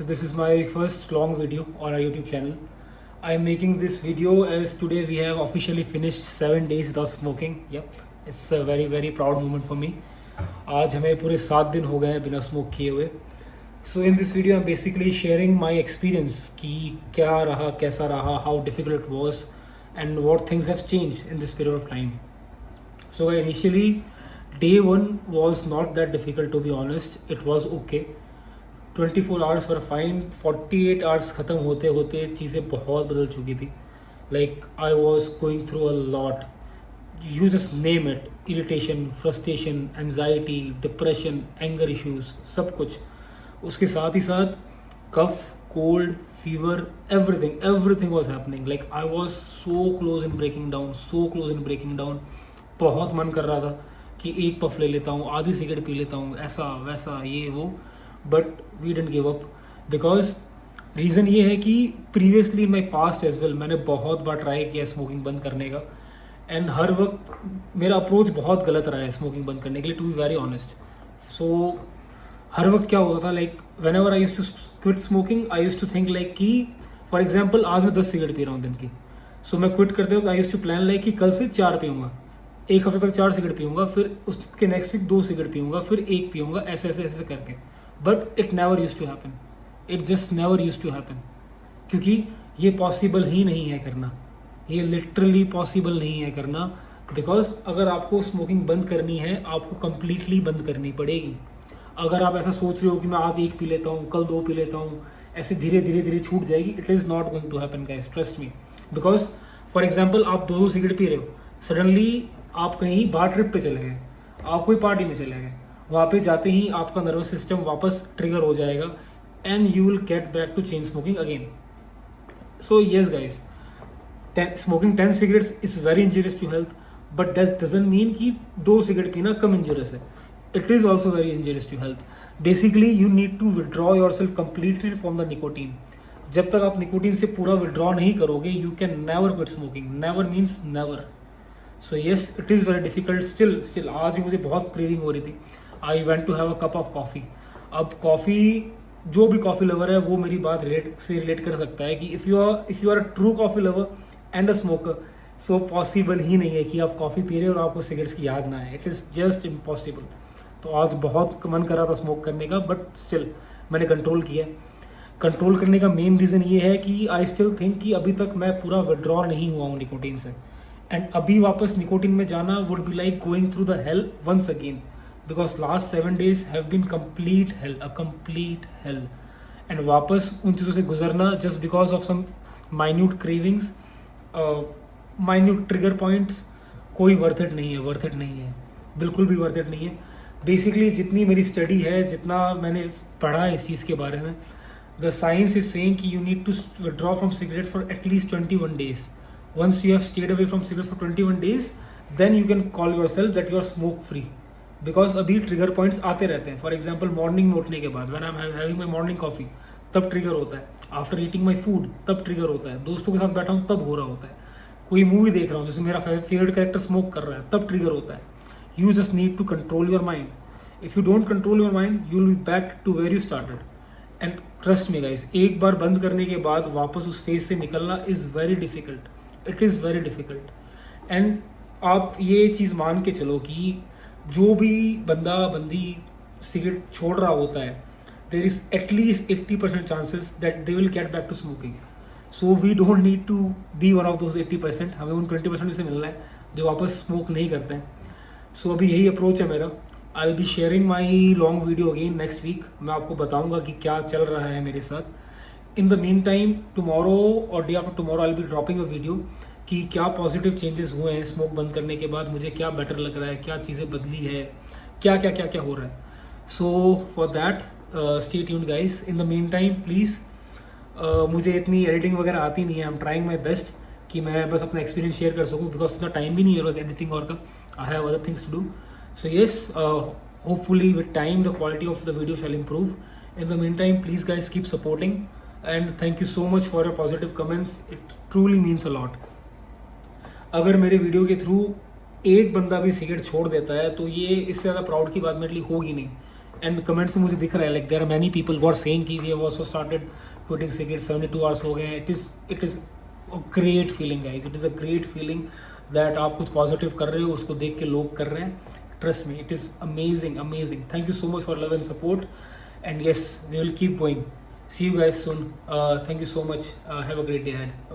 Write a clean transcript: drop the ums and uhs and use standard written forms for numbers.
So this is my first long video on our YouTube channel. I am making this video as today we have officially finished 7 days without smoking. Yep, it's a very proud moment for me. आज हमें पूरे 7 दिन हो गए हैं बिना smoke किए हुए. So in this video I'm basically sharing my experience कि क्या रहा, कैसा रहा, how difficult it was and what things have changed in this period of time. So initially day 1 was not that difficult, to be honest. It was okay. 24 hours were fine. 48 hours ख़त्म होते होते चीज़ें बहुत बदल चुकी थी. Like I was going through a lot. You just name it. Irritation, frustration, anxiety, depression, anger issues, सब कुछ. उसके साथ ही साथ cough, cold, fever, everything was happening. Like I was so close in breaking down. बहुत मन कर रहा था कि एक पफ ले लेता हूँ, आधी सिगरेट पी लेता हूँ, ऐसा वैसा ये वो. But we don't give up because reason ये है कि previously my past as well मैंने बहुत बार ट्राई किया स्मोकिंग बंद करने का. एंड हर वक्त मेरा अप्रोच बहुत गलत रहा है स्मोकिंग बंद करने के लिए, to be very honest. So हर वक्त क्या होता था, like whenever I use to quit smoking I use to think like कि फॉर एग्जाम्पल आज मैं 10 सिगरेट पी रहा हूँ दिन की. सो मैं क्विट करते वक्त आई यूज टू प्लान लाइक कि कल से 4 पीऊँगा, एक हफ्ते तक 4 सिगरेट पीऊँगा, फिर उसके नेक्स्ट वीक 2 सिगरेट पीऊँगा, फिर 1 पीऊँगा, ऐसे करके. But it never use to happen. It just never use to happen. क्योंकि ये पॉसिबल ही नहीं है करना. ये लिटरली पॉसिबल नहीं है करना. बिकॉज अगर आपको स्मोकिंग बंद करनी है आपको कंप्लीटली बंद करनी पड़ेगी. अगर आप ऐसा सोच रहे हो कि मैं आज 1 पी लेता हूँ, कल 2 पी लेता हूँ, ऐसे धीरे छूट जाएगी, it is not going to happen guys, trust me. Because for example आप 2 सिगरेट पी रहे हो, सडनली आप कहीं बाहर ट्रिप पे चले गए, आप कोई पार्टी में चले गए, वहाँ पे जाते ही आपका नर्वस सिस्टम वापस ट्रिगर हो जाएगा and you will get back to chain smoking again. So yes guys, smoking 10 cigarettes is very injurious to health, but that doesn't mean कि 2 सिगरेट पीना कम इंजरियस है. It is also very injurious to health. Basically you need to withdraw your self completely from the nicotine. जब तक आप nicotine से पूरा withdraw नहीं करोगे you can never quit smoking. Never means never. So yes it is very difficult. Still आज भी मुझे बहुत क्रेविंग हो रही थी. I went to have a cup of coffee. अब कॉफ़ी, जो भी कॉफ़ी लवर है वो मेरी बात रिलेट कर सकता है कि if you are a true coffee lover and a smoker, so possible ही नहीं है कि आप कॉफ़ी पी रहे हो और आपको सिगरेट्स की याद ना आए. It is just impossible. तो आज बहुत मन कर रहा था स्मोक करने का, बट स्टिल मैंने कंट्रोल किया. कंट्रोल करने का मेन रीज़न ये है कि आई स्टिल थिंक कि अभी तक मैं पूरा विड्रॉ नहीं हुआ हूँ निकोटीन से. एंड अभी वापस निकोटीन में जाना would be like going through the hell once again. Because last 7 days have been complete hell. And वापस उन चीज़ों से गुजरना just because of some minute cravings, minute trigger points, कोई worth it नहीं है, बिल्कुल भी worth it नहीं है. Basically जितनी मेरी स्टडी है, जितना मैंने पढ़ा है इस चीज़ के बारे में, the science is saying कि you need to withdraw from cigarettes for at least 21 days. Once you have stayed away from cigarettes for 21 days, then you can call yourself that you are smoke free. Because अभी trigger points आते रहते हैं. For example morning में उठने के बाद when I am having my morning coffee तब trigger होता है. आफ्टर ईटिंग माई फूड तब ट्रिगर होता है. दोस्तों के साथ बैठा हूँ तब हो रहा होता है. कोई मूवी देख रहा हूँ जिसमें मेरा फेवरेट कैरेक्टर स्मोक कर रहा है तब ट्रिगर होता है. You just need to control your mind. If you don't control your mind you will be back to where you started. And trust me guys, एक बार बंद करने के बाद वापस उस फेज से निकलना is very difficult. It is very difficult. And आप ये चीज़ मान के चलो कि जो भी बंदी सिगरेट छोड़ रहा होता है, there is at least 80% chances that they will get back to smoking. So we don't need to be one of those 80%. हमें उन 20% से मिलना है जो वापस स्मोक नहीं करते हैं. सो अभी यही अप्रोच है मेरा. I will be sharing my long video again next week. मैं आपको बताऊंगा कि क्या चल रहा है मेरे साथ. In the mean time tomorrow और day after tomorrow I will be dropping a video कि क्या पॉजिटिव चेंजेस हुए हैं स्मोक बंद करने के बाद, मुझे क्या बेटर लग रहा है, क्या चीज़ें बदली है, क्या हो रहा है. So for that stay tuned guys. In the mean time please, मुझे इतनी एडिटिंग वगैरह आती नहीं है. I am trying my best कि मैं बस अपना एक्सपीरियंस शेयर कर सकूँ बिकॉज इतना टाइम भी नहीं है रोज एडिटिंग और का. I have other things to do. So yes, hopefully with time the quality of the video shall improve. In the mean time please guys keep supporting and thank you so much for your positive comments. It truly means a lot. अगर मेरे video के through एक बंदा भी cigarette छोड़ देता है तो ये इससे ज़्यादा प्राउड की बात मेरे लिए होगी नहीं. एंड कमेंट्स में मुझे दिख रहा है like there are many people who are saying कि we have also started quitting cigarette 72 hours हो गए हैं. It is a great feeling guys. It is a great feeling that आप कुछ पॉजिटिव कर रहे हो, उसको देख के लोग कर रहे हैं. Trust me, it is amazing amazing. Thank you so much for love and support, and yes, we will keep going. See you guys soon. Thank you so much. Have a great day ahead.